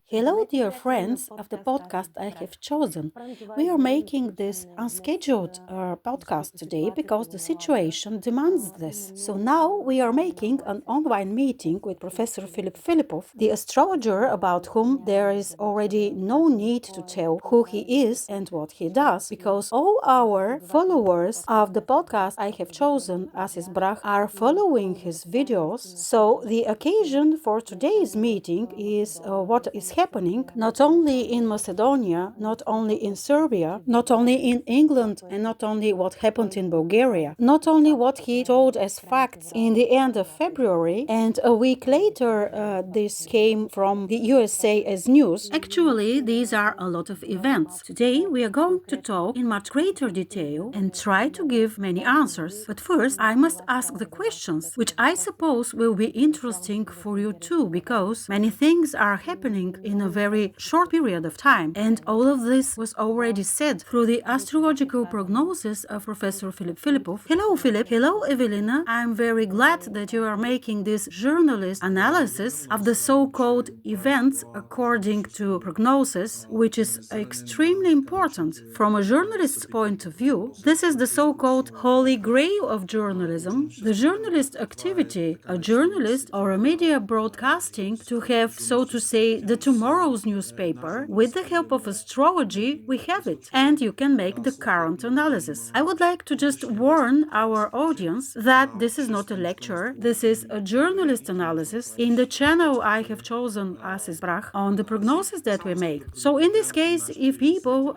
Hello, dear friends of the podcast I have chosen. We are making this unscheduled podcast today because the situation demands this. So now we are making an online meeting with Professor Filipov, the astrologer about whom there is already no need to tell who he is and what he does, because all our followers of the podcast I have chosen as his brach are following his videos. So the occasion for today's meeting is what is happening not only in Macedonia, not only in Serbia, not only in England, and not only what happened in Bulgaria, not only what he told as facts in the end of February, and a week later this came from the USA as news. Actually, these are a lot of events. Today we are going to talk in much greater detail and try to give many answers. But first, I must ask the questions, which I suppose will be interesting for you too, because many things are happening in a very short period of time. And all of this was already said through the astrological prognosis of Professor Filipov. Hello, Philip. Hello, Evelina. I'm very glad that you are making this journalist analysis of the so-called events according to prognosis, which is extremely important. From a journalist's point of view, this is the so-called holy grail of journalism, the journalist activity, a journalist or a media broadcasting to have, so to say, the tomorrow's newspaper. With the help of astrology, we have it, and you can make the current analysis. I would like to just warn our audience that this is not a lecture, this is a journalist analysis in the channel I have chosen as is brach on the prognosis that we make. So in this case, if people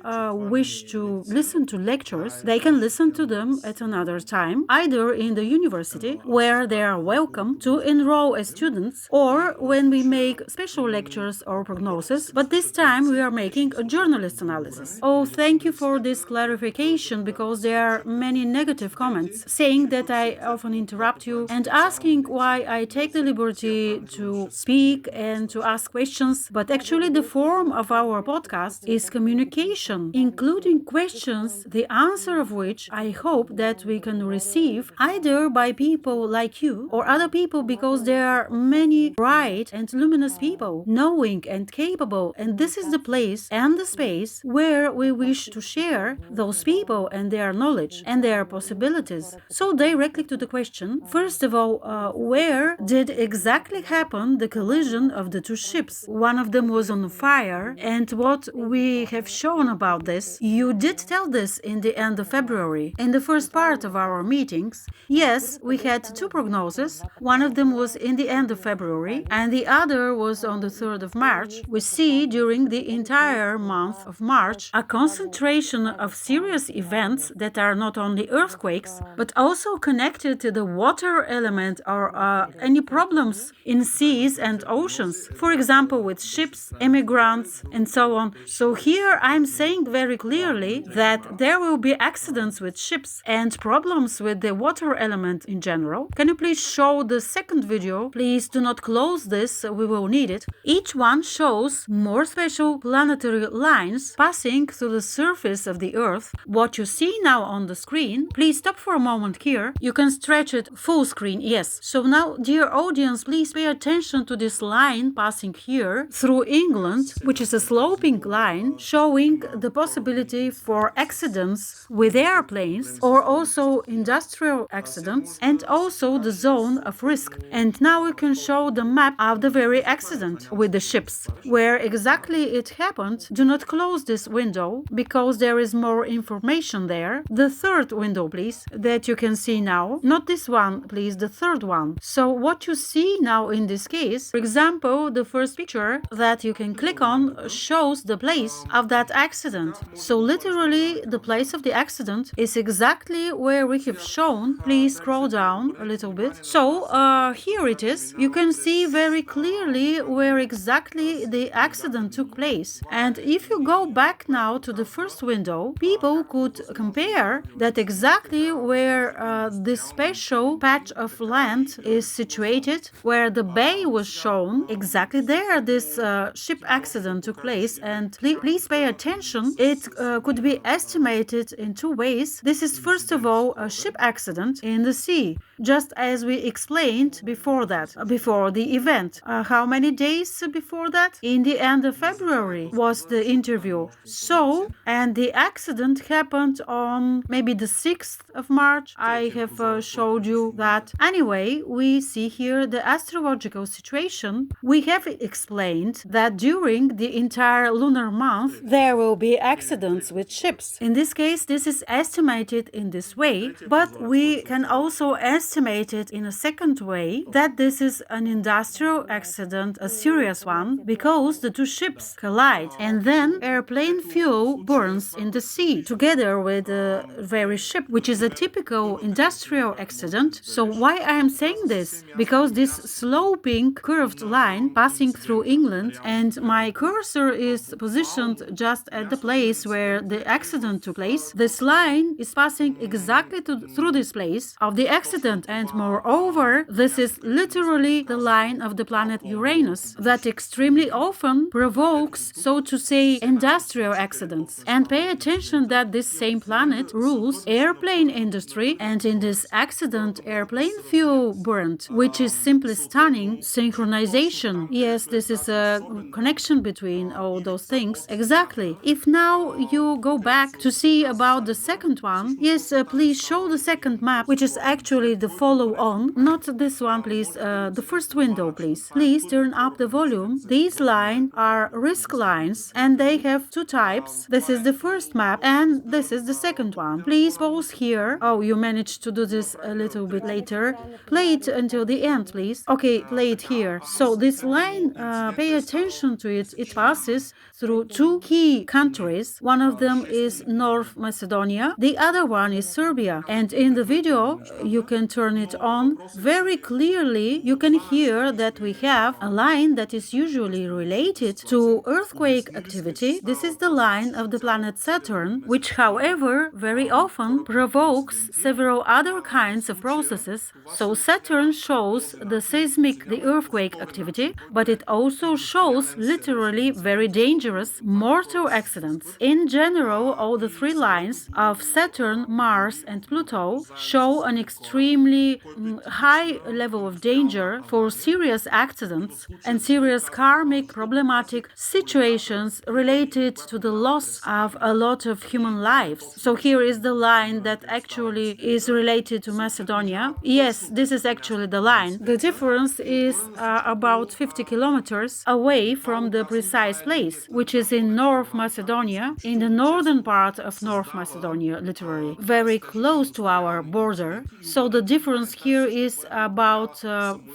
wish to listen to lectures, they can listen to them at another time, either in the university, where they are welcome to enroll as students, or when we make special lectures or prognosis, but this time we are making a journalist analysis. Oh, thank you for this clarification, because there are many negative comments saying that I often interrupt you and asking why I take the liberty to speak and to ask questions, but actually the form of our podcast is communication, including questions, the answer of which I hope that we can receive either by people like you or other people, because there are many bright and luminous people, knowing and capable, and this is the place and the space where we wish to share those people and their knowledge and their possibilities. So directly to the question, first of all, where did exactly happen the collision of the two ships? One of them was on fire, and what we have shown about this, you did tell this in the end of February. In the first part of our meetings, yes, we had two prognoses. One of them was in the end of February, and the other was on the 3rd of March. We see during the entire month of March a concentration of serious events that are not only earthquakes, but also connected to the water element or any problems in seas and oceans. For example, with ships, immigrants, and so on. So here I'm saying very clearly that there will be accidents with ships and problems with the water element in general. Can you please show the second video? Please do not close this, we will need it. Each one shows more special planetary lines passing through the surface of the Earth. What you see now on the screen, please stop for a moment here. You can stretch it full screen, yes. So now, dear audience, please pay attention to this line passing here through England, which is a sloping line showing the possibility for accidents with airplanes or also industrial accidents, and also the zone of risk. And now we can show the map of the very accident with the ships. Where exactly it happened, do not close this window because there is more information there. The third window, please, that you can see now. Not this one, please, the third one. So what you see now in this case, for example, the first picture that you can click on shows the place of that accident. So literally the place of the accident is exactly where we have shown. Please scroll down a little bit. So here it is. You can see very clearly where exactly the accident took place. And if you go back now to the first window, people could compare that exactly where this special patch of land is situated, where the bay was shown, exactly there this ship accident took place. And please pay attention, it could be estimated in two ways. This is first of all a ship accident in the sea, just as we explained before that, before the event. How many days before that? that? In the end of February was the interview. So, and the accident happened on maybe the 6th of March. I have showed you that. Anyway, we see here the astrological situation. We have explained that during the entire lunar month, there will be accidents with ships. In this case, this is estimated in this way, but we can also estimate it in a second way, that this is an industrial accident, a serious one, because the two ships collide and then airplane fuel burns in the sea together with the very ship, which is a typical industrial accident. So why I am saying this? Because this sloping curved line passing through England, and my cursor is positioned just at the place where the accident took place. This line is passing exactly through this place of the accident, and moreover, this is literally the line of the planet Uranus that extremely often provokes, so to say, industrial accidents. And pay attention that this same planet rules airplane industry, and in this accident airplane fuel burned, which is simply stunning. Synchronization. Yes, this is a connection between all those things. Exactly. If now you go back to see about the second one, yes, please show the second map, which is actually the follow-on, not this one, please, the first window, please. Please turn up the volume. These lines are risk lines, and they have two types. This is the first map, and this is the second one. Please pause here. Oh, you managed to do this a little bit later. Play it until the end, please. Okay, play it here. So this line, pay attention to it. It passes through two key countries. One of them is North Macedonia. The other one is Serbia. And in the video, you can turn it on. Very clearly, you can hear that we have a line that is usually related to earthquake activity. This is the line of the planet Saturn, which, however, very often provokes several other kinds of processes. So Saturn shows the earthquake activity, but it also shows literally very dangerous mortal accidents. In general, all the three lines of Saturn, Mars, and Pluto show an extremely high level of danger for serious accidents and serious karmic problematic situations related to the loss of a lot of human lives. So here is the line that actually is related to Macedonia. Yes, this is actually the line. The difference is about 50 kilometers away from the precise place, which is in North Macedonia, in the northern part of North Macedonia, literally, very close to our border. So the difference here is about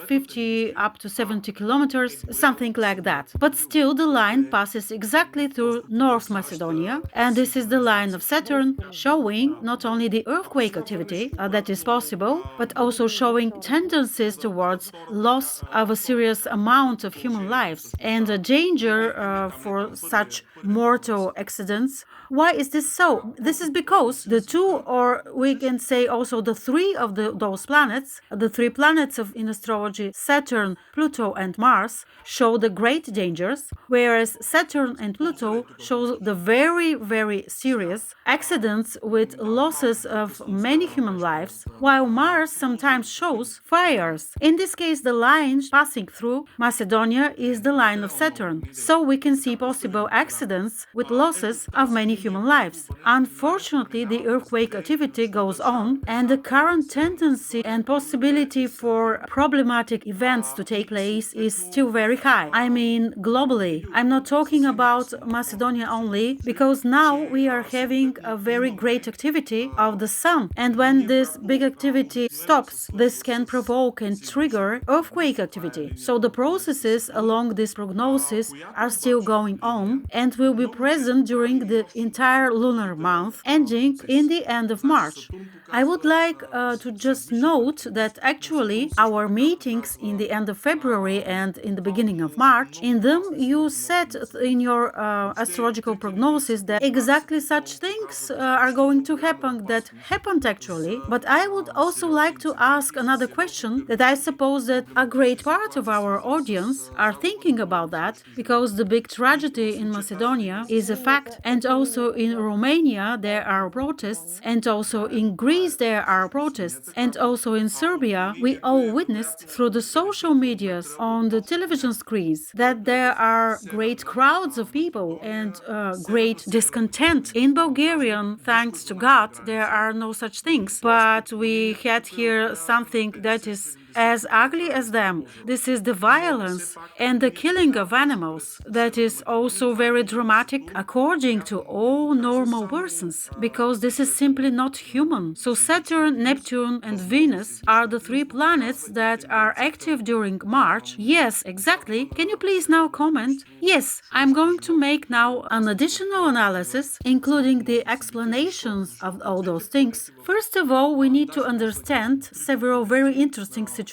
50 up to 70 kilometers, something like that. But still, the line passes exactly through North Macedonia, and this is the line of Saturn, showing not only the earthquake activity that is possible, but also showing tendencies towards loss of a serious amount of human lives and a danger for such mortal accidents. Why is this so? This is because the two, or we can say also the three of those planets, the three planets in astrology, Saturn, Pluto, and Mars, show the great dangers, whereas Saturn and Pluto show the very, very serious accidents with losses of many human lives, while Mars sometimes shows fires. In this case, the line passing through Macedonia is the line of Saturn, so we can see possible accidents with losses of many human lives. Unfortunately, the earthquake activity goes on, and the current tendency and possibility for problematic events to take place is still very high. I mean, globally. I'm not talking about Macedonia only, because now we are having a very great activity of the sun, and when this big activity stops, this can provoke and trigger earthquake activity. So the processes along this prognosis are still going on and will be present during the entire lunar month, ending in the end of March. I would like to just note that actually our meetings in the end of February and in the beginning of March, in them you said in your astrological prognosis that exactly such things are going to happen, that happened actually. But I would also like to ask another question that I suppose that a great part of our audience are thinking about that, because the big tragedy in Macedonia is a fact, and also in Romania there are protests, and also in Greece Greece, there are protests. And also in Serbia, we all witnessed through the social medias, on the television screens, that there are great crowds of people and great discontent. In Bulgarian, thanks to God, there are no such things. But we had here something that is as ugly as them. This is the violence and the killing of animals. That is also very dramatic according to all normal persons, because this is simply not human. So Saturn, Neptune, and Venus are the three planets that are active during March. Yes, exactly. Can you please now comment? Yes, I'm going to make now an additional analysis, including the explanations of all those things. First of all, we need to understand several very interesting situations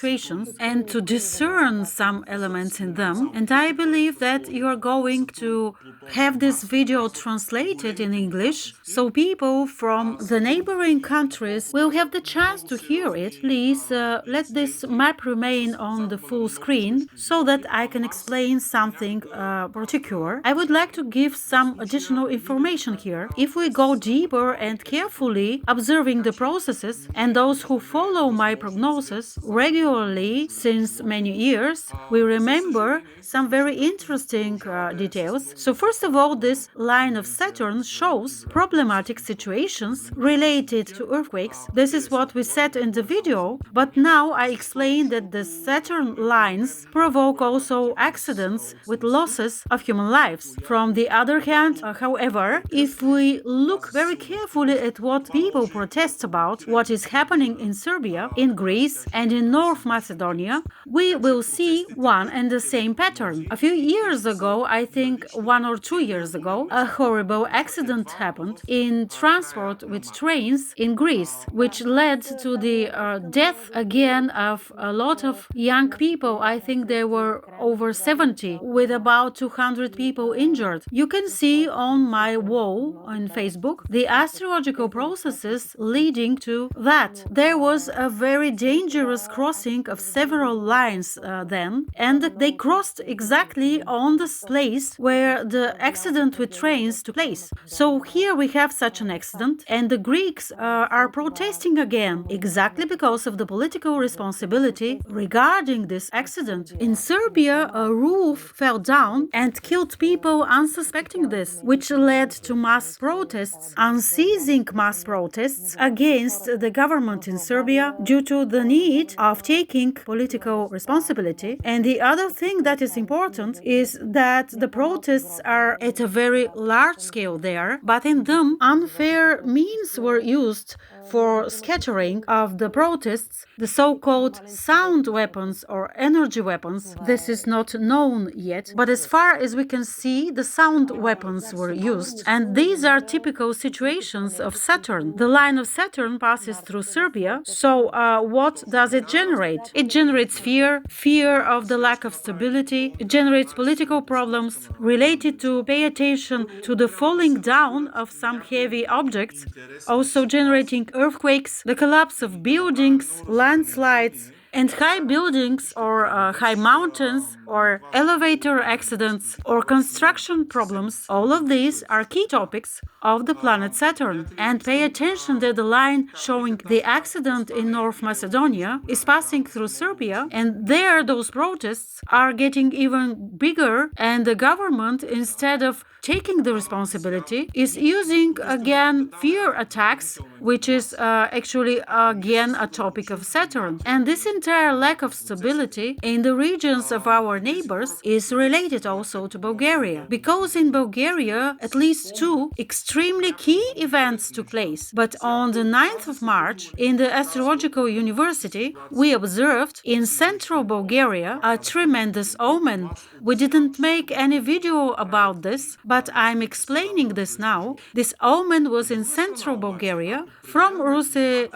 and to discern some elements in them. And I believe that you are going to have this video translated in English, so people from the neighboring countries will have the chance to hear it. Please let this map remain on the full screen so that I can explain something particular. I would like to give some additional information here. If we go deeper and carefully observing the processes, and those who follow my prognosis regularly since many years, we remember some very interesting details. So first of all, this line of Saturn shows problematic situations related to earthquakes. This is what we said in the video, but now I explain that the Saturn lines provoke also accidents with losses of human lives. From the other hand, however, if we look very carefully at what people protest about, what is happening in Serbia, in Greece, and in North Macedonia, we will see one and the same pattern. A few years ago, I think 1 or 2 years ago, a horrible accident happened in transport with trains in Greece, which led to the death again of a lot of young people. I think there were over 70, with about 200 people injured. You can see on my wall on Facebook the astrological processes leading to that. There was a very dangerous crossing of several lines then, and they crossed exactly on the place where the accident with trains took place. So here we have such an accident, and the Greeks are protesting again, exactly because of the political responsibility regarding this accident. In Serbia, a roof fell down and killed people unsuspecting this, which led to mass protests, unceasing mass protests against the government in Serbia due to the need of taking political responsibility. And the other thing that is important is that the protests are at a very large scale there, but in them unfair means were used for scattering of the protests, the so-called sound weapons or energy weapons. This is not known yet, but as far as we can see, the sound weapons were used. And these are typical situations of Saturn. The line of Saturn passes through Serbia, so what does it generate? It generates fear of the lack of stability. It generates political problems related to pay attention to the falling down of some heavy objects, also generating earthquakes, the collapse of buildings, landslides, and high buildings or high mountains or elevator accidents or construction problems. All of these are key topics of the planet Saturn. And pay attention that the line showing the accident in North Macedonia is passing through Serbia, and there those protests are getting even bigger, and the government, instead of taking the responsibility, is using again fear attacks, which is actually again a topic of Saturn. And this entire lack of stability in the regions of our neighbors is related also to Bulgaria, because in Bulgaria at least two extremely key events took place. But on the 9th of March, in the Astrological University, we observed in central Bulgaria a tremendous omen. We didn't make any video about this, but I'm explaining this now. This omen was in central Bulgaria, from Ruse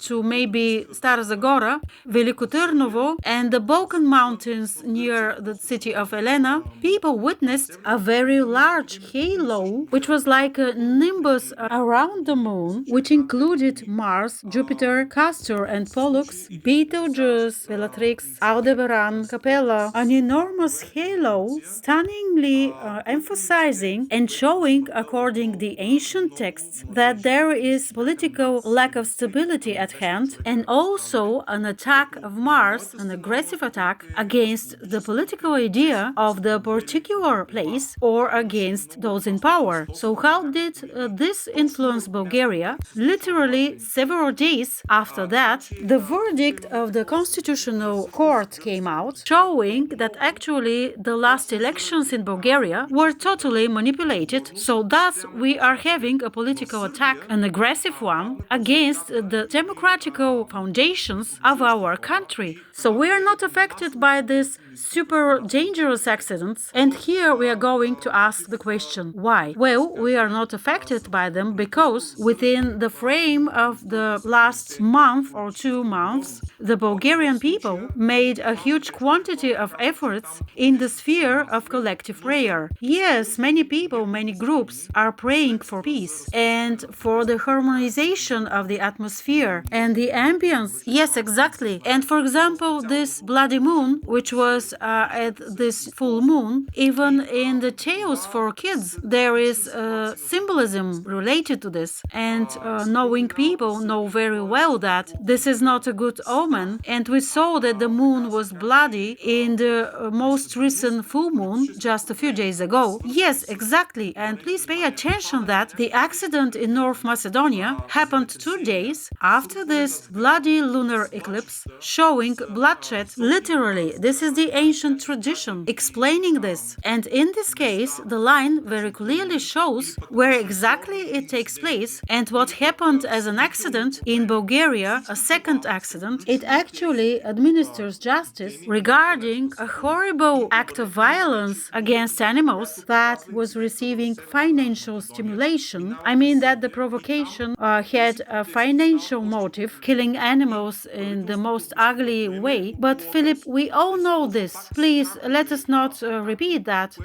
to maybe Stara Zagora, Veliko Trnovo, and the Balkan Mountains near the city of Elena. People witnessed a very large halo, which was like a nimbus around the moon, which included Mars, Jupiter, Castor and Pollux, Betelgeuse, Bellatrix, Aldebaran, Capella, an enormous halo, stunningly emphasizing and showing, according the ancient texts, that there is political lack of stability at hand, and also an attack of Mars, an aggressive attack against the political idea of the particular place or against those in power. So how did this influence Bulgaria? Literally several days after that, the verdict of the Constitutional Court came out, showing that actually the last elections in Bulgaria were totally manipulated. So thus we are having a political attack, an aggressive one, against the democratical foundations of our country. So we are not affected by these super dangerous accidents. And here we are going to ask the question, why? Well, we are not affected by them because within the frame of the last month or 2 months, the Bulgarian people made a huge quantity of efforts in the sphere of collective prayer. Yes, many people, many groups are praying for peace and for the harmonization of the atmosphere and the ambience. Yes, exactly. And for example, this bloody moon, which was at this full moon, even in the tales for kids, there is symbolism related to this. And knowing people know very well that this is not a good omen. And we saw that the moon was bloody in the most recent full moon just a few days ago. Yes, exactly. And please pay attention that the accident in North Macedonia happened 2 days after this bloody lunar eclipse, showing bloodshed. Literally, this is the ancient tradition explaining this. And in this case, the line very clearly shows where exactly it takes place and what happened as an accident in Bulgaria, a second accident. It actually administers justice regarding a horrible act of violence against animals that was receiving financial stimulation. I mean that the provocation had a financial motive, killing animals in the most ugly way. But Philip, we all know this. Please, let us not repeat that.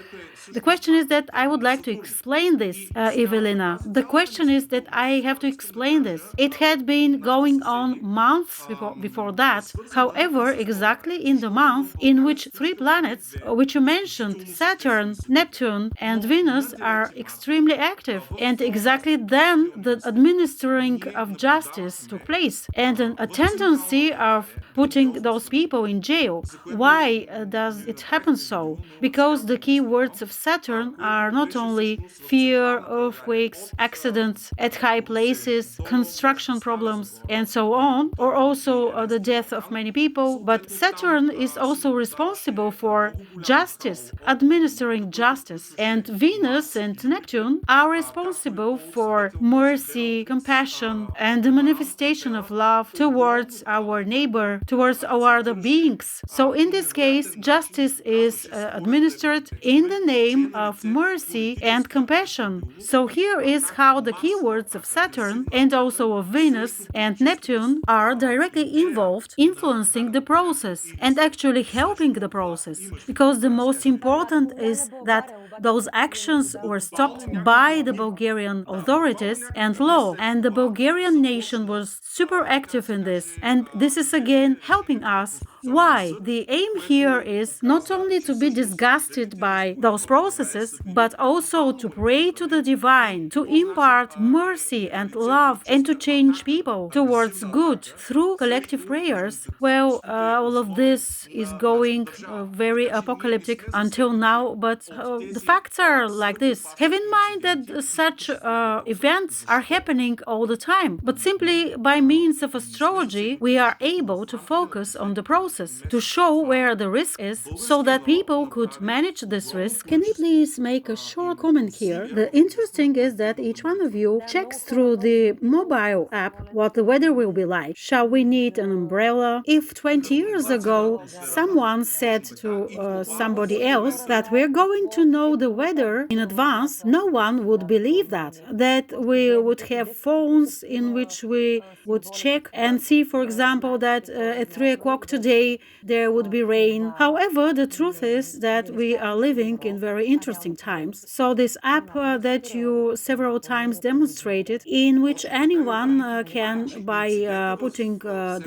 The question is that I would like to explain this, Evelina. The question is that I have to explain this. It had been going on months before that. However, exactly in the month in which 3 planets, which you mentioned, Saturn, Neptune, and Venus, are extremely active. And exactly then the administering of justice took place and a tendency of putting those people in jail. Why does it happen so? Because the key words of Saturn are not only fear, earthquakes, accidents at high places, construction problems, and so on, or also the death of many people, but Saturn is also responsible for justice, administering justice, and Venus and Neptune are responsible for mercy, compassion, and the manifestation of love towards our neighbor, towards our other beings. So in this case, justice is administered in the name of mercy and compassion. So here is how the keywords of Saturn and also of Venus and Neptune are directly involved, influencing the process and actually helping the process. Because the most important is that those actions were stopped by the Bulgarian authorities and law, and the Bulgarian nation was super active in this. And this is again helping us. Why? The aim here is not only to be disgusted by those processes, but also to pray to the divine, to impart mercy and love, and to change people towards good through collective prayers. Well, all of this is going very apocalyptic until now, but the facts are like this. Have in mind that such events are happening all the time, but simply by means of astrology, we are able to focus on the process, to show where the risk is, so that people could manage this risk. Can you please make a short comment here? The interesting is that each one of you checks through the mobile app what the weather will be like. Shall we need an umbrella? If 20 years ago someone said to somebody else that we're going to know the weather in advance, no one would believe that we would have phones in which we would check and see, for example, that at 3 o'clock today say there would be rain. However, the truth is that we are living in very interesting times. So this app that you several times demonstrated, in which anyone can, by putting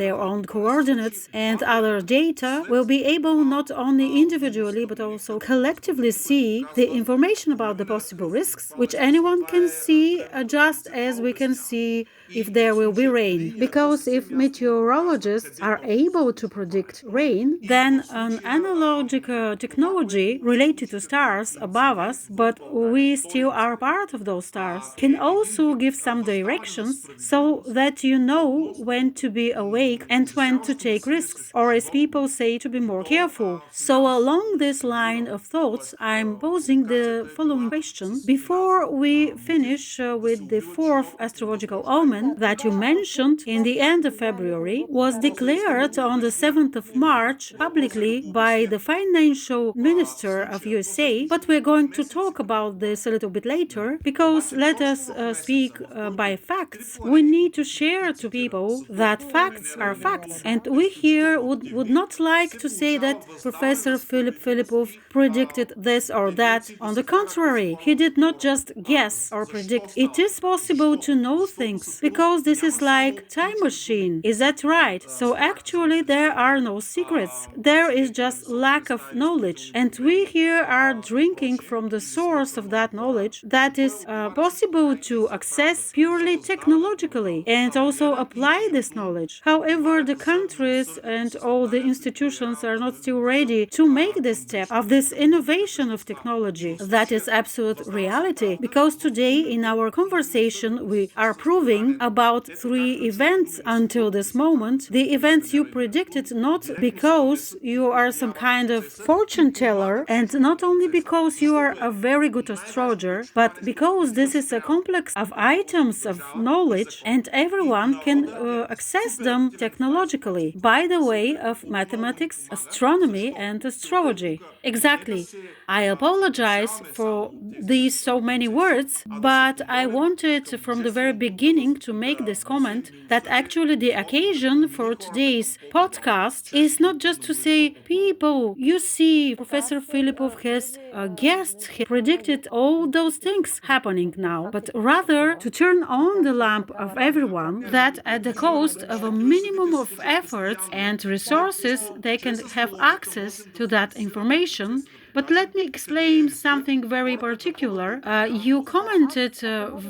their own coordinates and other data, will be able not only individually but also collectively see the information about the possible risks, which anyone can see just as we can see if there will be rain. Because if meteorologists are able to predict rain, then an analogic technology related to stars above us, but we still are part of those stars, can also give some directions so that you know when to be awake and when to take risks, or as people say, to be more careful. So along this line of thoughts, I'm posing the following question. Before we finish with the fourth astrological omen that you mentioned in the end of February, was declared on the 7th of March publicly by the financial minister of USA, but we're going to talk about this a little bit later, because let us speak by facts. We need to share to people that facts are facts, and we here would not like to say that Professor Filipov predicted this or that. On the contrary, he did not just guess or predict. It is possible to know things, because this is like time machine. Is that right? So actually there are no secrets. There is just lack of knowledge, and we here are drinking from the source of that knowledge that is possible to access purely technologically and also apply this knowledge. However, the countries and all the institutions are not still ready to make this step of this innovation of technology. That is absolute reality, because today in our conversation we are proving about three events until this moment. The events you predicted, not because you are some kind of fortune teller, and not only because you are a very good astrologer, but because this is a complex of items of knowledge and everyone can access them technologically by the way of mathematics, astronomy, and astrology. Exactly. I apologize for these so many words, but I wanted from the very beginning to make this comment that actually the occasion for today's podcast is not just to say, people, you see, Professor Filipov has guessed, he predicted all those things happening now, but rather to turn on the lamp of everyone that at the cost of a minimum of efforts and resources they can have access to that information. But let me explain something very particular. You commented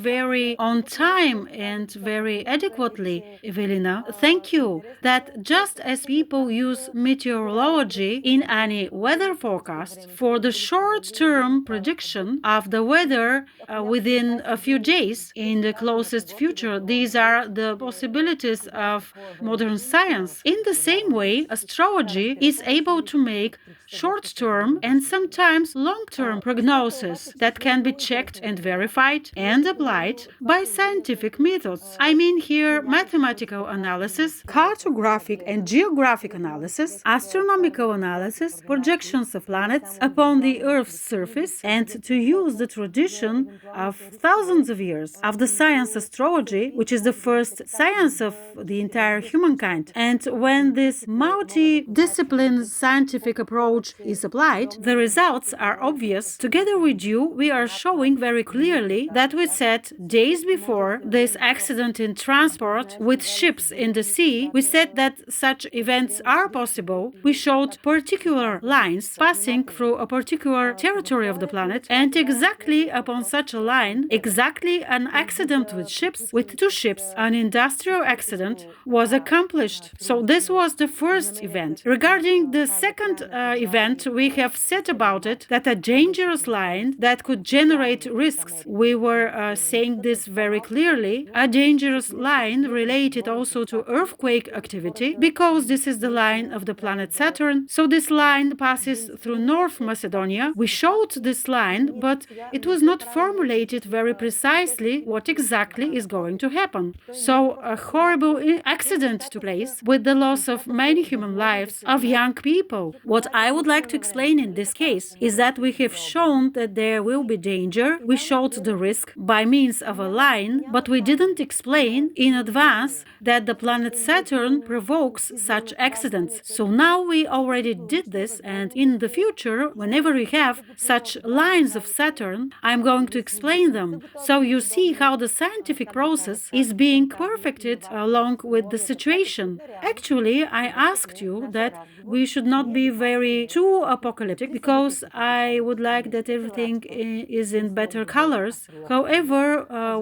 very on time and very adequately, Evelina. Thank you. That just as people use meteorology in any weather forecast for the short-term prediction of the weather within a few days in the closest future, these are the possibilities of modern science. In the same way, astrology is able to make short-term and sometimes long-term prognosis that can be checked and verified and applied by scientific methods. I mean here mathematical analysis, cartographic and geographic analysis, astronomical analysis, projections of planets upon the Earth's surface, and to use the tradition of thousands of years of the science astrology, which is the first science of the entire humankind. And when this multi-discipline scientific approach is applied, the results are obvious. Together with you, we are showing very clearly that we said days before this accident in transport with ships in the sea, we said that such events are possible. We showed particular lines passing through a particular territory of the planet, and exactly upon such a line, exactly an accident with ships, with two ships, an industrial accident, was accomplished. So this was the first event. Regarding the second event, we have said about it that a dangerous line that could generate risks. We were saying this very clearly. A dangerous line related also to earthquake activity, because this is the line of the planet Saturn. So this line passes through North Macedonia. We showed this line, but it was not formulated very precisely what exactly is going to happen. So a horrible accident took place with the loss of many human lives, of young people. What I would like to explain in this case is that we have shown that there will be danger. We showed the risk by means of a line, but we didn't explain in advance that the planet Saturn provokes such accidents. So now we already did this, and in the future, whenever we have such lines of Saturn, I'm going to explain them. So you see how the scientific process is being perfected along with the situation. Actually, I asked you that we should not be very too apocalyptic because I would like that everything is in better colors. However,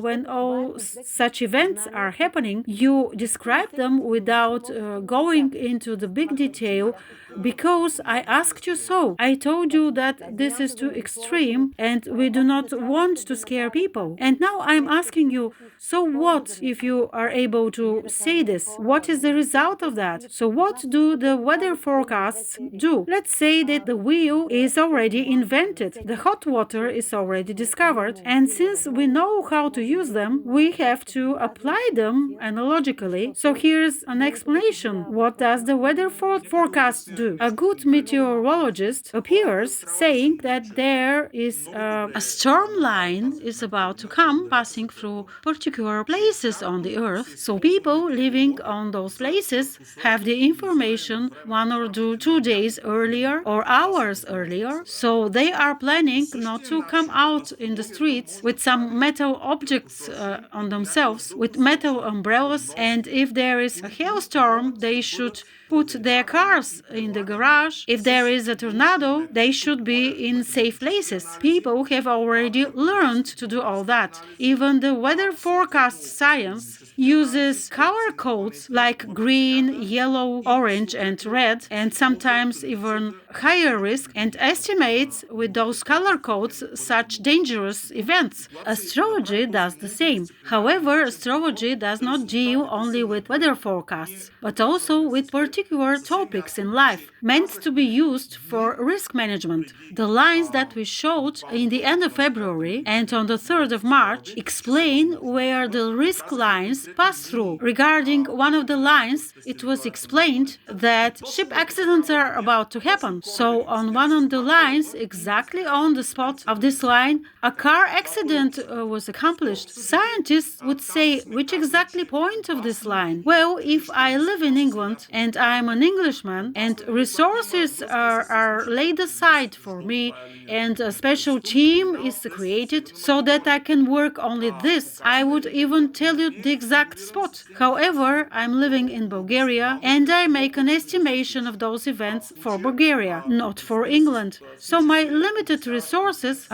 when all such events are happening, you describe them without going into the big detail because I asked you so. I told you that this is too extreme and we do not want to scare people. And now I'm asking you, so what if you are able to say this? What is the result of that? So what do the weather forecasts do? Let's say that the wheel is already invented, the hot water is already discovered, and since we know how to use them, we have to apply them analogically. So here's an explanation. What does the weather forecast do? A good meteorologist appears saying that there is a storm line is about to come passing through particular places on the earth. So people living on those places have the information 1 or 2 days earlier or hours earlier. So they are planning not to come out in the streets with some metal objects on themselves, with metal umbrellas. And if there is a hailstorm, they should put their cars in the garage. If there is a tornado, they should be in safe places. People have already learned to do all that. Even the weather forecast science uses color codes like green, yellow, orange, and red, and sometimes even higher risk, and estimates with those color codes such dangerous events. Astrology does the same. However, astrology does not deal only with weather forecasts, but also with particular topics in life meant to be used for risk management. The lines that we showed in the end of February and on the 3rd of March explain where the risk lines pass through. Regarding one of the lines, it was explained that ship accidents are about to happen. So on one of the lines, exactly on the spot of this line, a car accident was accomplished. Scientists would say, which exactly point of this line? Well, if I live in England and I'm an Englishman and resources are laid aside for me and a special team is created so that I can work only this, I would even tell you the exact spot. However, I'm living in Bulgaria and I make an estimation of those events for Bulgaria, not for England. So my limited resources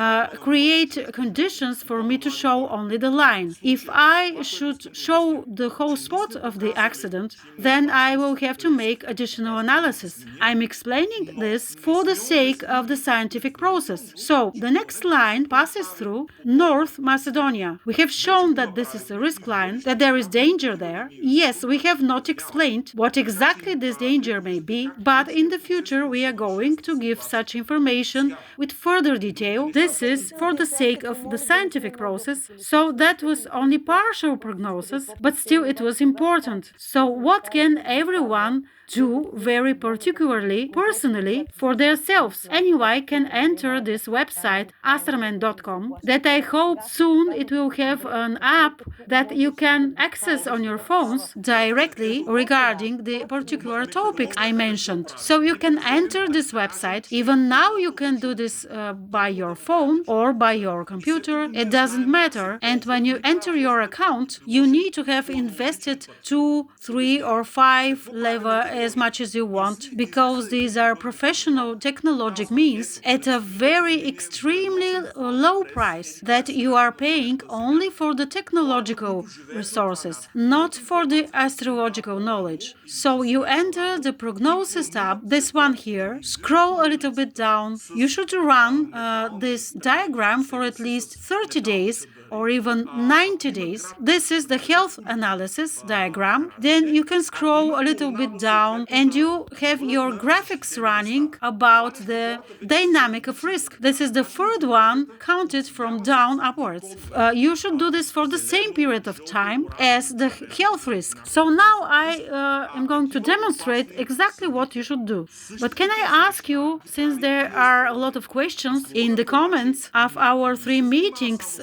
create conditions for me to show only the line. If I should show the whole spot of the accident, then I will have to make additional analysis. I'm explaining this for the sake of the scientific process. So the next line passes through North Macedonia. We have shown that this is a risk line, that there is danger there. Yes, we have not explained what exactly this danger may be, but in the future we are going to give such information with further detail. This is for the sake of the scientific process, so that was only partial prognosis, but still it was important. So what can everyone do very particularly, personally, for themselves? Anyone can enter this website, astroman.com, that I hope soon it will have an app that you can access on your phones directly regarding the particular topics I mentioned. So you can enter this website. Even now you can do this by your phone or by your computer. It doesn't matter. And when you enter your account, you need to have invested 2, 3, or 5 level as much as you want, because these are professional technologic means at a very extremely low price that you are paying only for the technological resources, not for the astrological knowledge. So you enter the prognosis tab, this one here, scroll a little bit down. You should run this diagram for at least 30 days or even 90 days. This is the health analysis diagram. Then you can scroll a little bit down and you have your graphics running about the dynamic of risk. This is the third one counted from down upwards. You should do this for the same period of time as the health risk. So now I am going to demonstrate exactly what you should do. But can I ask you, since there are a lot of questions in the comments of our 3 meetings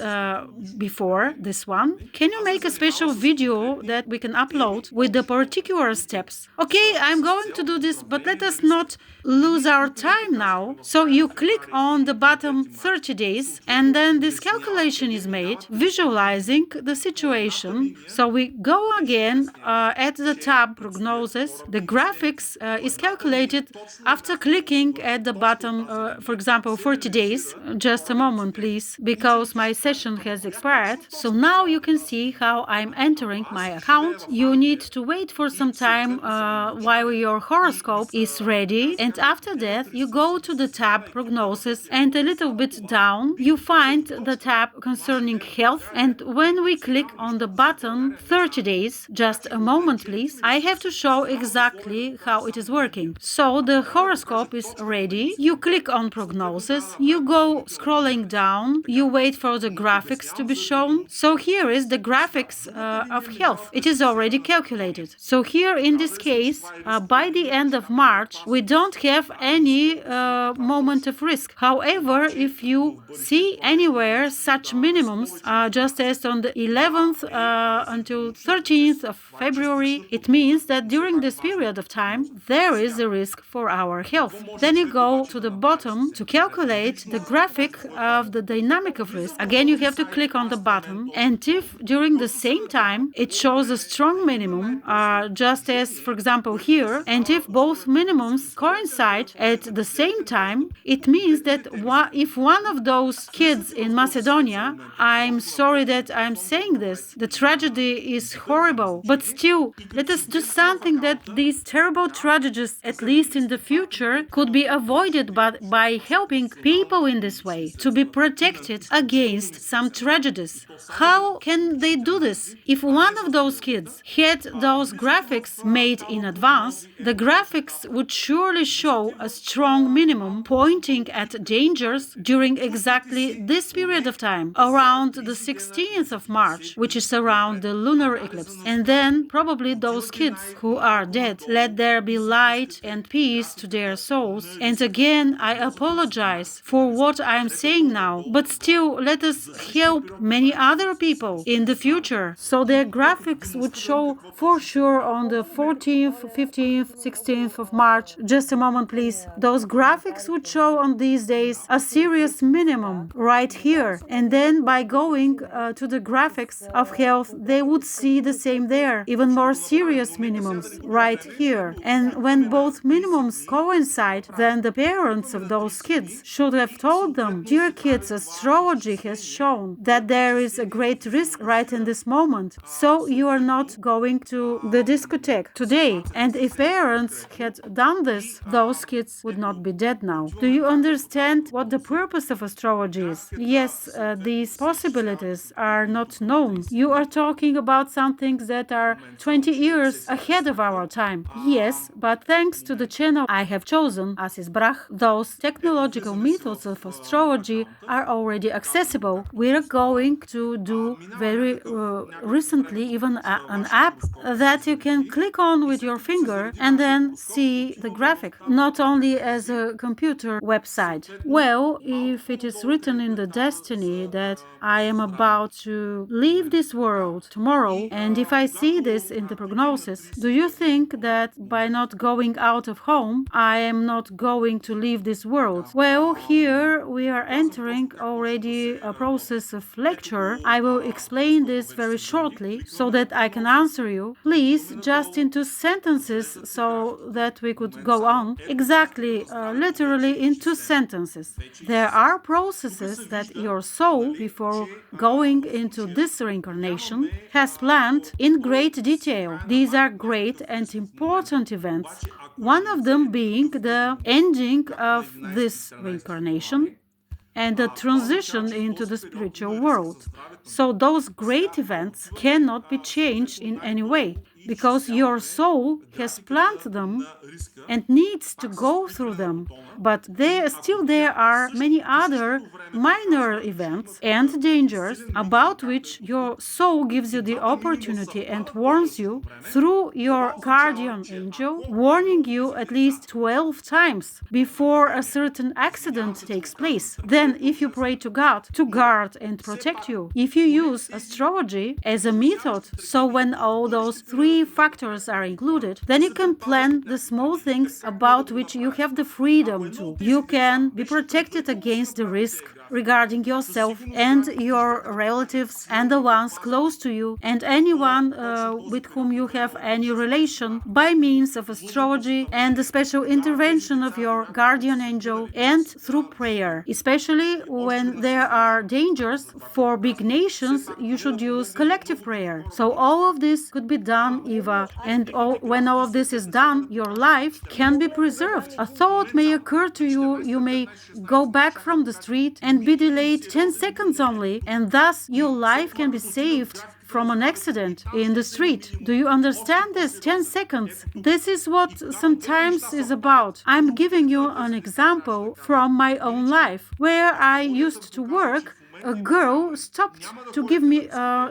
before this one, can you make a special video that we can upload with the particular steps? Okay, I'm going to do this, but let us not lose our time now. So you click on the bottom 30 days and then this calculation is made, visualizing the situation. So we go again at the tab prognosis. The graphics is calculated after clicking at the bottom, for example, 40 days. Just a moment, please, because my session has expired. So now you can see how I'm entering my account. You need to wait for some time while your horoscope is ready. And after that, you go to the tab prognosis and a little bit down, you find the tab concerning health. And when we click on the button 30 days, just a moment, please, I have to show exactly how it is working. So the horoscope is ready. You click on prognosis, you go scrolling down, you wait for the graphics to be shown. So here is the graphics of health. It is already calculated. So here in this case, by the end of March, we don't have any moment of risk. However, if you see anywhere such minimums, just as on the 11th until 13th of February, it means that during this period of time, there is a risk for our health. Then you go to the bottom to calculate the graphic of the dynamic of risk. Again, you have to click on the bottom, and if during the same time it shows a strong minimum, just as for example here, and if both minimums coincide at the same time, it means that if one of those kids in Macedonia, I'm sorry that I'm saying this, the tragedy is horrible, but still, let us do something that these terrible tragedies, at least in the future, could be avoided by helping people in this way to be protected against some tragedies. How can they do this? If one of those kids had those graphics made in advance, the graphics would surely show a strong minimum pointing at dangers during exactly this period of time, around the 16th of March, which is around the lunar eclipse. And then probably those kids who are dead, let there be light and peace to their souls. And again, I apologize for what I am saying now, but still let us help many other people in the future. So their graphics would show for sure on the 14th, 15th, 16th of March. Just a moment, please. Those graphics would show on these days a serious minimum right here. And then by going to the graphics of health, they would see the same there, even more serious minimums right here. And when both minimums coincide, then the parents of those kids should have told them, dear kids, astrology has shown that there is a great risk right in this moment. So you are not going to the discotheque today. And if parents had done this, those kids would not be dead now. Do you understand what the purpose of astrology is? Yes, these possibilities are not known. You are talking about some things that are 20 years ahead of our time. Yes, but thanks to the channel I have chosen, Asis Brach, those technological methods of astrology are already accessible. We are going to do very recently even an app that you can click on with your finger and then see the graphic, not only as a computer website. Well, if it is written in the destiny that I am about to leave this world tomorrow, and if I see this in the prognosis, do you think that by not going out of home, I am not going to leave this world? Well, here we are entering already a process of lecture. I will explain this very shortly so that I can answer you. Please, just in 2 sentences so that we could go on. Exactly, literally in 2 sentences. There are processes that your soul, before going into this reincarnation, has planned in great detail. These are great and important events. One of them being the ending of this reincarnation and the transition into the spiritual world. So those great events cannot be changed in any way because your soul has planned them and needs to go through them. But there are many other minor events and dangers about which your soul gives you the opportunity and warns you through your guardian angel, warning you at least 12 times before a certain accident takes place. Then, if you pray to God to guard and protect you, if you use astrology as a method, so when all those three factors are included, then you can plan the small things about which you have the freedom to. You can be protected against the risk regarding yourself and your relatives and the ones close to you and anyone with whom you have any relation by means of astrology and the special intervention of your guardian angel and through prayer. Especially when there are dangers for big nations, you should use collective prayer. So all of this could be done, Eva, and when all of this is done, your life can be preserved. A thought may occur to you, you may go back from the street and be delayed 10 seconds only, and thus your life can be saved from an accident in the street. Do you understand this? 10 seconds. This is what sometimes is about. I'm giving you an example from my own life. Where I used to work, a girl stopped to give me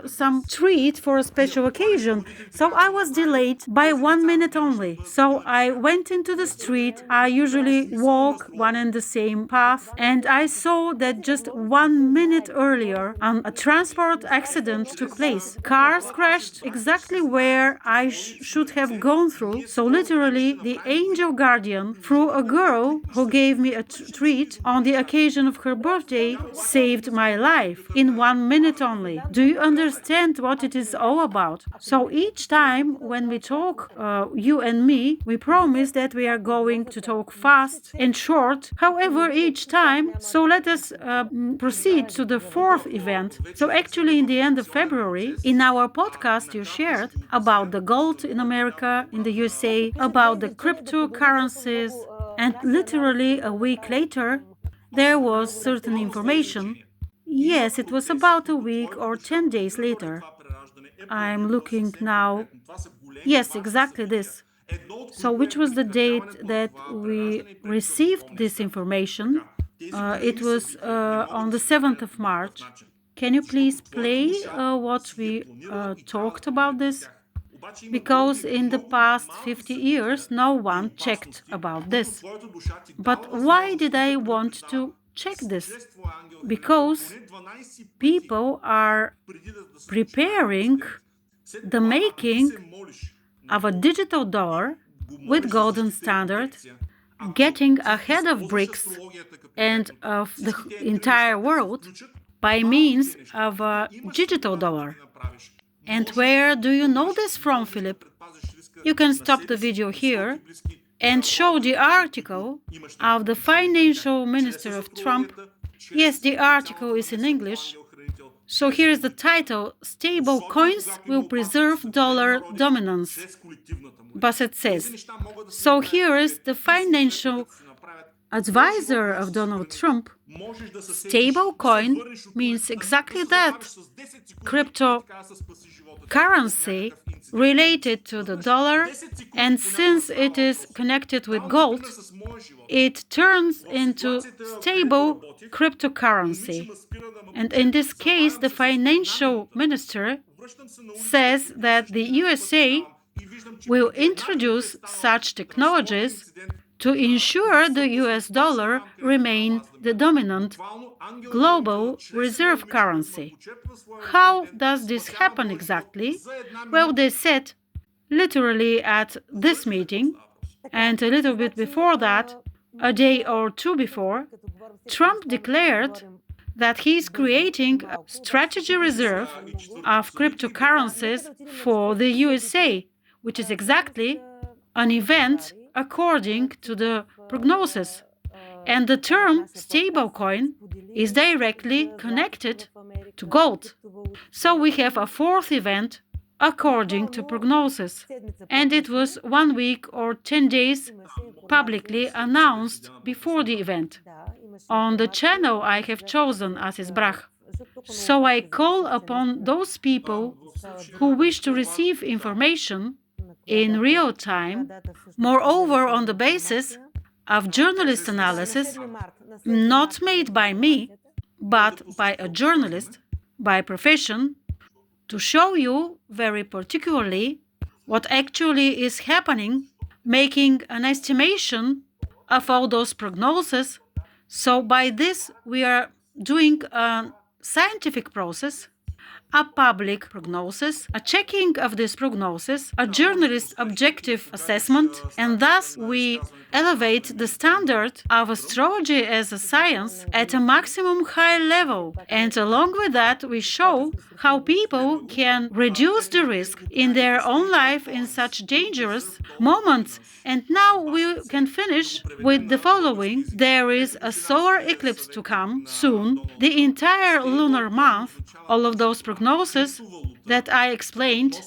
some treat for a special occasion. So I was delayed by 1 minute only. So I went into the street. I usually walk one and the same path. And I saw that just 1 minute earlier, a transport accident took place. Cars crashed exactly where I should have gone through. So literally, the angel guardian, through a girl who gave me a treat on the occasion of her birthday, saved my life in 1 minute only. Do you understand what it is all about? So each time when we talk, you and me, we promise that we are going to talk fast and short. However, each time, so let us proceed to the fourth event. So actually in the end of February, in our podcast you shared about the gold in America, in the USA, about the cryptocurrencies, and literally a week later, there was certain information. Yes, it was about a week or 10 days later. I'm looking now. Yes, exactly this. So which was the date that we received this information? It was on the 7th of March. Can you please play what we talked about this? Because in the past 50 years, no one checked about this. But why did I want to check this? Because people are preparing the making of a digital dollar with golden standard, getting ahead of BRICS and of the entire world by means of a digital dollar. And where do you know this from, Philip? You can stop the video here and show the article of the financial minister of Trump. Yes, the article is in English. So here is the title: Stable coins will preserve dollar dominance. Bassett says. So here is the financial advisor of Donald Trump. Stable coin means exactly that. Cryptocurrency related to the dollar, and since it is connected with gold, it turns into stable cryptocurrency. And in this case, the financial minister says that the USA will introduce such technologies to ensure the US dollar remain the dominant global reserve currency. How does this happen exactly? Well, they said literally at this meeting, and a little bit before that, a day or two before, Trump declared that he is creating a strategy reserve of cryptocurrencies for the USA, which is exactly an event according to the prognosis. And the term stablecoin is directly connected to gold. So we have a fourth event according to prognosis, and it was 1 week or 10 days publicly announced before the event on the channel I have chosen as Izbrach. So I call upon those people who wish to receive information in real time, moreover on the basis of journalist analysis, not made by me, but by a journalist, by profession, to show you very particularly what actually is happening, making an estimation of all those prognoses. So by this we are doing a scientific process, a public prognosis, a checking of this prognosis, a journalist objective assessment, and thus we elevate the standard of astrology as a science at a maximum high level. And along with that, we show how people can reduce the risk in their own life in such dangerous moments. And now we can finish with the following. There is a solar eclipse to come soon. The entire lunar month, all of those prognoses that I explained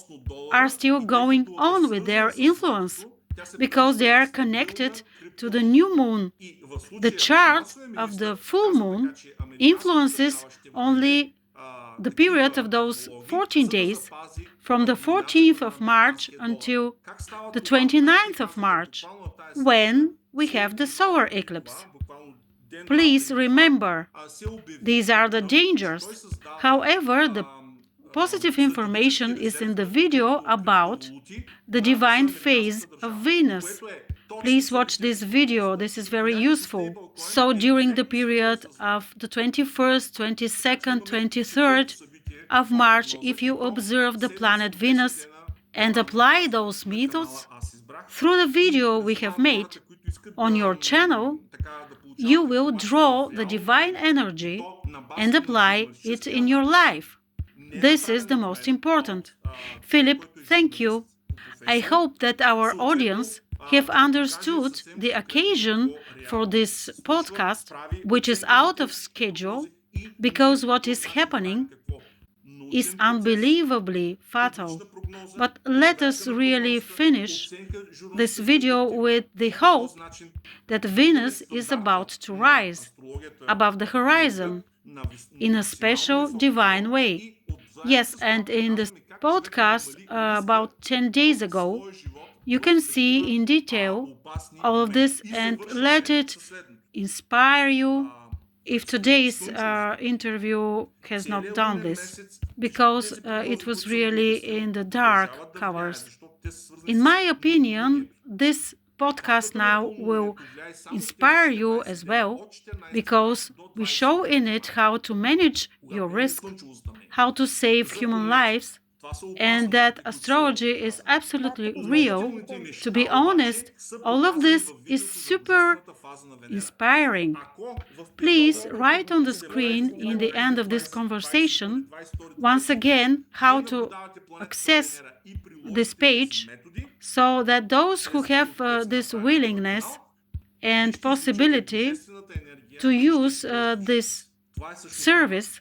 are still going on with their influence because they are connected to the new moon. The chart of the full moon influences only the period of those 14 days from the 14th of March until the 29th of March, when we have the solar eclipse. Please remember, these are the dangers. However, the positive information is in the video about the divine phase of Venus. Please watch this video, this is very useful. So during the period of the 21st, 22nd, 23rd of March, if you observe the planet Venus and apply those methods through the video we have made on your channel, you will draw the divine energy and apply it in your life. This is the most important. Philip, thank you. I hope that our audience have understood the occasion for this podcast, which is out of schedule, because what is happening is unbelievably fatal. But let us really finish this video with the hope that Venus is about to rise above the horizon in a special divine way. Yes, and in the podcast about 10 days ago, you can see in detail all of this and let it inspire you. If today's interview has not done this, because it was really in the dark covers. In my opinion, this podcast now will inspire you as well, because we show in it how to manage your risk, how to save human lives, and that astrology is absolutely real. To be honest, all of this is super inspiring. Please write on the screen in the end of this conversation once again how to access this page, so that those who have this willingness and possibility to use this service,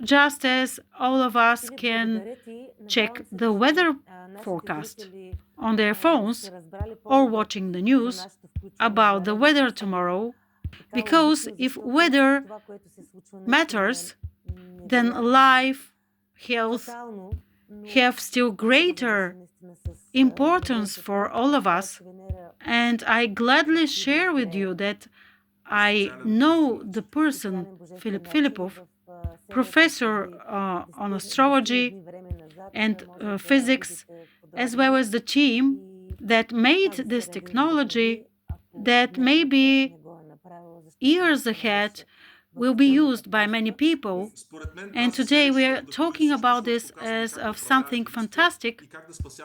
just as all of us can check the weather forecast on their phones or watching the news about the weather tomorrow, because if weather matters, then life, health have still greater importance for all of us. And I gladly share with you that I know the person, Philip Filipov, professor on astrology and physics, as well as the team that made this technology that maybe years ahead will be used by many people. And today we are talking about this as of something fantastic,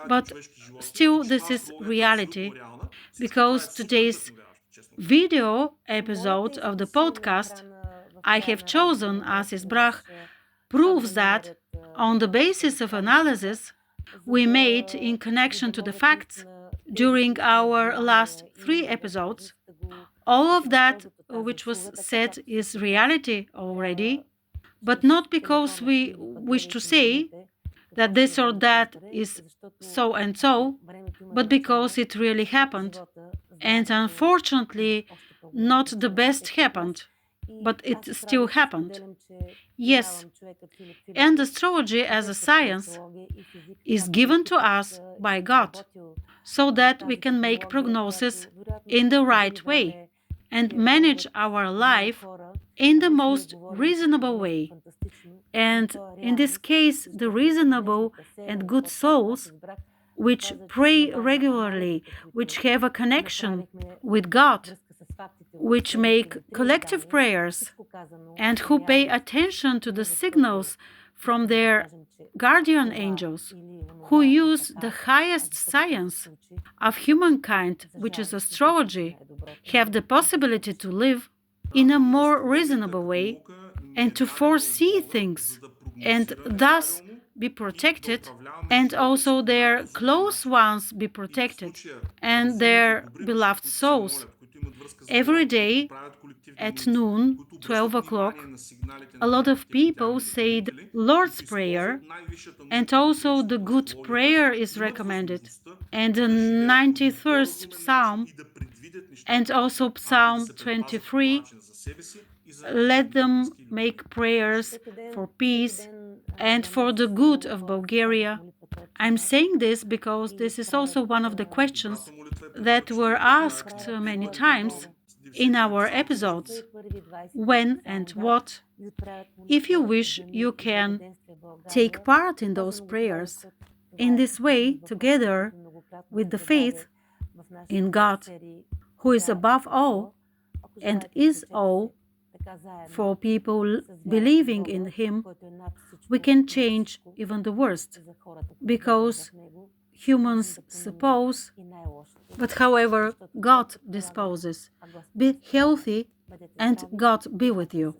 but still this is reality, because today's video episode of the podcast I have chosen as Izbrach proves that, on the basis of analysis we made in connection to the facts during our last 3 episodes, all of that which was said is reality already, but not because we wish to say, that this or that is so and so, but because it really happened. And unfortunately, not the best happened, but it still happened. Yes, and astrology as a science is given to us by God so that we can make prognosis in the right way and manage our life in the most reasonable way. And in this case, the reasonable and good souls which pray regularly, which have a connection with God, which make collective prayers, and who pay attention to the signals from their guardian angels, who use the highest science of humankind, which is astrology, have the possibility to live in a more reasonable way and to foresee things and thus be protected, and also their close ones be protected and their beloved souls. Every day at noon, 12 o'clock, a lot of people say the Lord's Prayer, and also the Good Prayer is recommended, and the 91st Psalm, and also Psalm 23. Let them make prayers for peace and for the good of Bulgaria. I'm saying this because this is also one of the questions that were asked many times in our episodes. When and what? If you wish, you can take part in those prayers. In this way, together with the faith in God, who is above all and is all, for people believing in Him, we can change even the worst, because humans suppose, but however God disposes. Be healthy and God be with you.